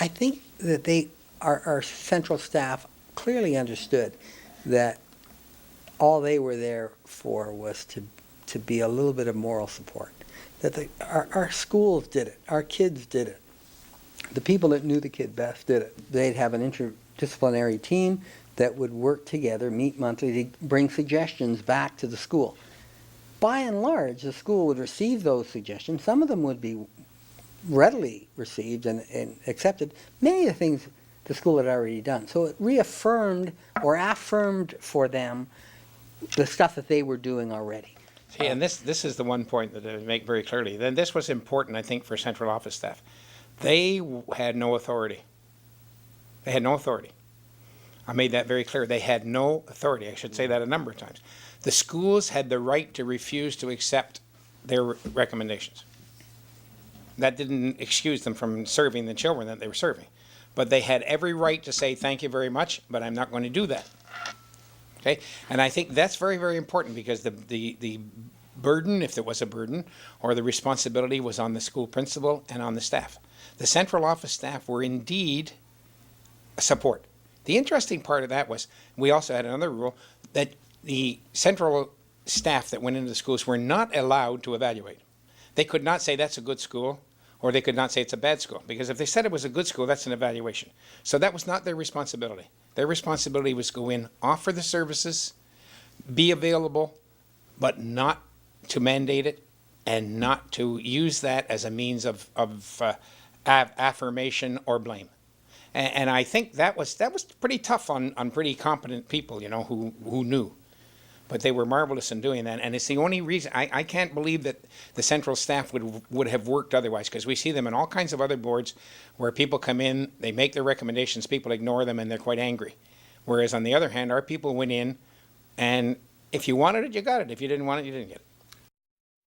I think that our central staff clearly understood that all they were there for was to be a little bit of moral support. That our schools did it, our kids did it. The people that knew the kid best did it. They'd have an interdisciplinary team that would work together, meet monthly, to bring suggestions back to the school. By and large, the school would receive those suggestions. Some of them would be readily received and accepted. Many of the things the school had already done. So it reaffirmed or affirmed for them the stuff that they were doing already. See, and this is the one point that I make very clearly. Then this was important, I think, for central office staff. They had no authority. They had no authority. I made that very clear. They had no authority. I should say that a number of times. The schools had the right to refuse to accept their recommendations. That didn't excuse them from serving the children that they were serving. But they had every right to say, thank you very much, but I'm not going to do that. Okay? And I think that's very, very important, because the burden, if there was a burden, or the responsibility, was on the school principal and on the staff. The central office staff were indeed support. The interesting part of that was, we also had another rule, that the central staff that went into the schools were not allowed to evaluate. They could not say that's a good school, or they could not say it's a bad school, because if they said it was a good school, that's an evaluation. So that was not their responsibility. Their responsibility was to go in, offer the services, be available, but not to mandate it, and not to use that as a means of affirmation or blame. And I think that was pretty tough on pretty competent people, you know, who knew. But they were marvelous in doing that, and it's the only reason I can't believe that the central staff would have worked otherwise, because we see them in all kinds of other boards where people come in, they make their recommendations, people ignore them, and they're quite angry. Whereas on the other hand, our people went in, and if you wanted it, you got it. If you didn't want it, you didn't get it.